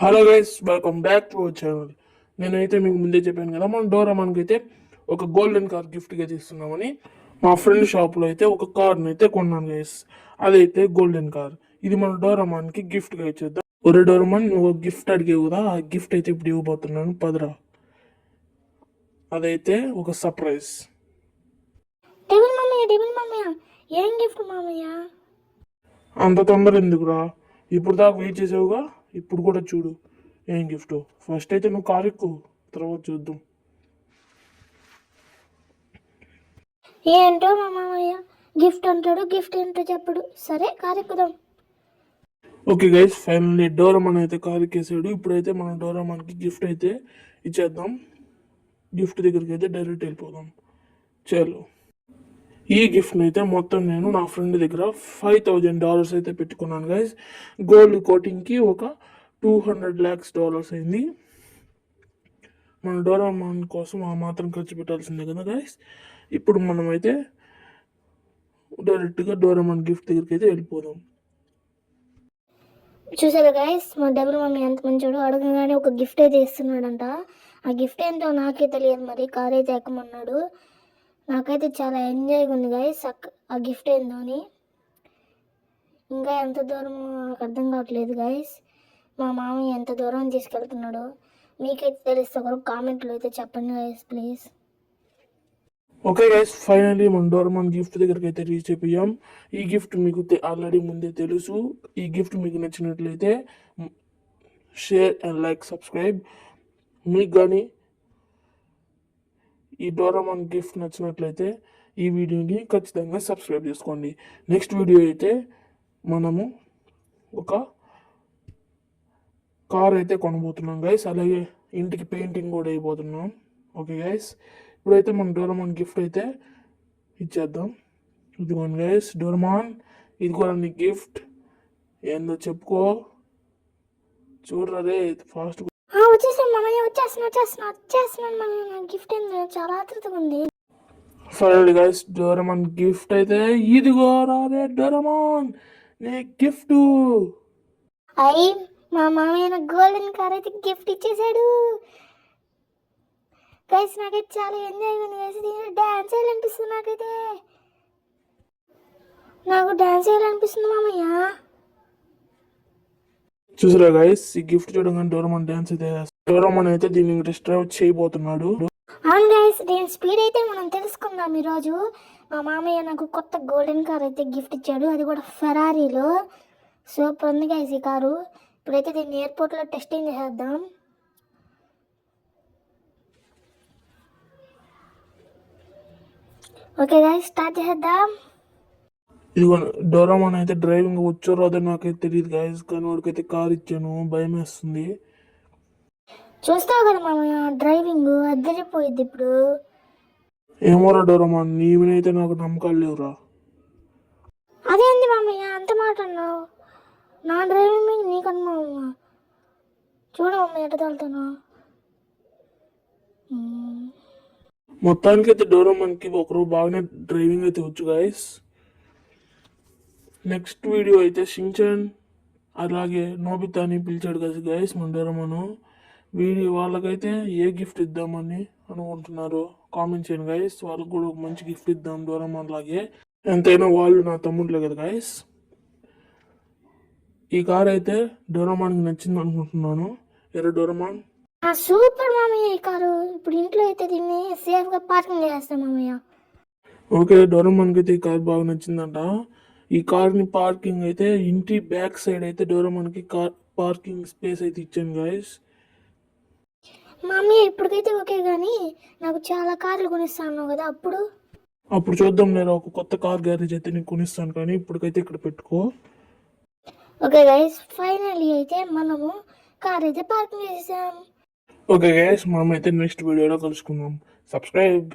Hello guys, welcome back to our channel. నేనైతే మీకు ముందే చెప్పాను కదా, మన డోరామాన్కి అయితే ఒక గోల్డెన్ కార్ గిఫ్ట్గా తీస్తున్నామని. మా ఫ్రెండ్ షాప్లో అయితే ఒక కార్ని అయితే కొన్నాను గైస్. అదైతే గోల్డెన్ కార్. ఇది మన డోరామాన్కి గిఫ్ట్గా ఇచ్చేద్దాం. ఒరే డోరామాన్, నువ్వు గిఫ్ట్ అడిగావు కదా, ఆ గిఫ్ట్ అయితే ఇప్పుడు ఇవ్వబోతున్నాను, పదరా. అదైతే ఒక సర్ప్రైజ్. ఏం గిఫ్ట్ మామయ్య? అంత తొందర ఎందుకురా? ఇప్పుడు దాకా వెయిట్ చేసావుగా, ఇప్పుడు కూడా చూడు ఏం గిఫ్ట్. ఫస్ట్ అయితే నువ్వు కారు ఎక్కు, తర్వాత చూద్దాం. ఏంటో మా మామయ్య గిఫ్ట్ అంటాడు, గిఫ్ట్ ఏంటో చెప్పడు. సరే car ఎక్కుదాం. Okay guys, finally Doraemon అయితే కారు ఎక్కేసాడు. ఇప్పుడైతే మనం డోరామాన్కి గిఫ్ట్ అయితే ఇచ్చేద్దాం. గిఫ్ట్ దగ్గరికి అయితే డైరెక్ట్ వెళ్ళిపోదాం. చలో, ఈ గిఫ్ట్ని అయితే మొత్తం నేను నా ఫ్రెండ్ దగ్గర $5,000 అయితే పెట్టుకున్నాను గైస్. గోల్డ్ కోటింగ్కి ఒక $200 lakhs అయింది. మన డోరామాన్ కోసం ఆ మాత్రం ఖర్చు పెట్టాల్సిందే కదా గైస్. ఇప్పుడు మనమైతే డైరెక్ట్గా డోరామాన్ గిఫ్ట్ దగ్గరికి అయితే వెళ్ళిపోదాం. చూసారు గైస్, మా డబుల్ మమ్మీ ఎంత మంచోడు. అడగగానే ఒక గిఫ్ట్ అయితే ఇస్తున్నాడంట. ఆ గిఫ్ట్ ఏంటో నాకే తెలియదు, మరి కార్ అయితే ఎక్కమన్నాడు. నాకైతే చాలా ఎంజాయ్గా ఉంది గైస్ ఆ గిఫ్ట్ ఏందో అని. ఇంకా ఎంత దూరం నాకు అర్థం కావట్లేదు గైస్. మా మామయ్య ఎంత దూరం తీసుకెళ్తున్నాడో మీకైతే తెలిస్తే ఒకరు కామెంట్లో అయితే చెప్పండి guys please. Okay guys, finally మన డోరామాన్ గిఫ్ట్ దగ్గరికి అయితే రీచ్ అయిపోయాం. ఈ గిఫ్ట్ మీకు ఆల్రెడీ ముందే తెలుసు. ఈ గిఫ్ట్ మీకు నచ్చినట్లయితే షేర్ అండ్ లైక్, సబ్స్క్రైబ్. మీకు కానీ ఈ డోరామాన్ గిఫ్ట్ నచ్చినట్లయితే ఈ వీడియోని ఖచ్చితంగా సబ్స్క్రైబ్ చేసుకోండి. నెక్స్ట్ వీడియో అయితే మనము ఒక కార్ అయితే కొనబోతున్నాం గైస్. అలాగే ఇంటికి పెయింటింగ్ కూడా అయిపోతున్నాం. ఓకే గైస్, ఇప్పుడైతే మన డోరామాన్ గిఫ్ట్ అయితే ఇచ్చేద్దాం. ఇదిగోండి గైస్ డోరామాన్, ఇది కూడా నీ గిఫ్ట్. ఏందో చెప్పుకో, చూడరా రే ఫాస్ట్. వచ్చేసాను మామయ్య, వచ్చేస్తున్నాను మామయ్య. గిఫ్ట్ ఏందో చాలా ఆతృతగా ఉంది. ఫైనల్ గైస్, డోరామాన్ గిఫ్ట్ అయితే ఇదిగో రే డోరామాన్, నీ గిఫ్ట్. అయ్యి మా మామయ్య నాకు గోల్డెన్ కార్ అయితే గిఫ్ట్ ఇచ్చేసాడు గైస్. నాకైతే చాలా ఎంజాయ్ ఉంది గైస్. డాన్స్ చేయాలనిపిస్తుంది నాకైతే. నాకు డాన్స్ చేయాలనిపిస్తుంది మామయ్య. చూసారా గైస్, ఈ గిఫ్ట్ చూడగానే డోరామాన్ డాన్స్ అయితే డోరామాన్ అయితే దీన్ని డిస్ట్రైవ్ చేయబోతున్నాడు. అవును గైస్, దీని స్పీడ్ అయితే మనం తెలుసుకుందాం ఈరోజు. మా మామయ్య నాకు కొత్త గోల్డెన్ కార్ అయితే గిఫ్ట్ ఇచ్చాడు, అది కూడా ఫెరారీలో. సూపర్ ఉంది గైస్ ఈ కారు. ఇప్పుడైతే దీన్ని ఎయిర్పోర్ట్లో టెస్టింగ్ చేసేద్దాం. ఓకే గైస్, స్టార్ట్ చేసేద్దాం. ఇదిగో డోరామాన్ అయితే డ్రైవింగ్ వచ్చో రాదో నాకైతే తెలియదు గైస్, కానీ వాడికైతే కార్ ఇచ్చాను, భయం వేస్తుంది. చూస్తావు కదా మామయ్య, డ్రైవింగ్ అద్దరిపోయింది ఇప్పుడు. ఏమోరా డోరామాన్, నీవినైతే నాకు నమ్మకాలు లేవురా. అదేంది మామయ్య అంత మాట అన్నావు? నా డ్రైవింగ్ మీద నీకన్నా చూడు మమ్మీ ఎట్ట తోలుతాను. మొత్తానికి అయితే డోరామాన్కి ఒకరు బాగానే డ్రైవింగ్ అయితే వచ్చు గైస్. నెక్స్ట్ వీడియో అయితే షించాన్ అలాగే నోబితా అని పిలిచాడు కదా గైస్ మన డోరామాను. వీడియో వాళ్ళకైతే ఏ గిఫ్ట్ ఇద్దామని అనుకుంటున్నారు కామెంట్ చేయండి గైస్. వాళ్ళకి కూడా ఒక మంచి గిఫ్ట్ ఇద్దాం డోరామాన్ లాగే. ఎంతైనా వాళ్ళు నా తమ్ముళ్ళే కదా గైస్. ఈ కార్ అయితే డోరామాన్కి నచ్చింది అనుకుంటున్నాను. ఎర్ర డోరామాన్ సూపర్ మామయ్య ఈ కారు. ఇప్పుడు ఇంట్లో అయితే దీన్ని సేఫ్గా పార్కింగ్ చేస్తాం మామయ్య. ఓకే, డోరామాన్కి అయితే ఈ కార్ బాగా నచ్చిందంట. ఈ కార్ని పార్కింగ్ అయితే ఇంటి బ్యాక్ సైడ్ అయితే డోరామాన్కి కార్ పార్కింగ్ స్పేస్ అయితే ఇచ్చాను గైస్. మమ్మీ ఇప్పటికైతే ఓకే, కానీ నాకు చాలా కార్లు కొనిస్తాను కదా, అప్పుడు చూద్దాం. నేను ఒక కొత్త కార్ గ్యారేజ్ అయితే నీకు కొనిస్తాను, కానీ ఇప్పటికైతే ఇక్కడ పెట్టుకో. ఓకే గైస్, ఫైనల్లీ అయితే మనము కార్ అయితే పార్కింగ్ చేసాం. ఓకే గైస్, మనమైతే నెక్స్ట్ వీడియోలో కలుసుకుందాం. సబ్స్క్రైబ్.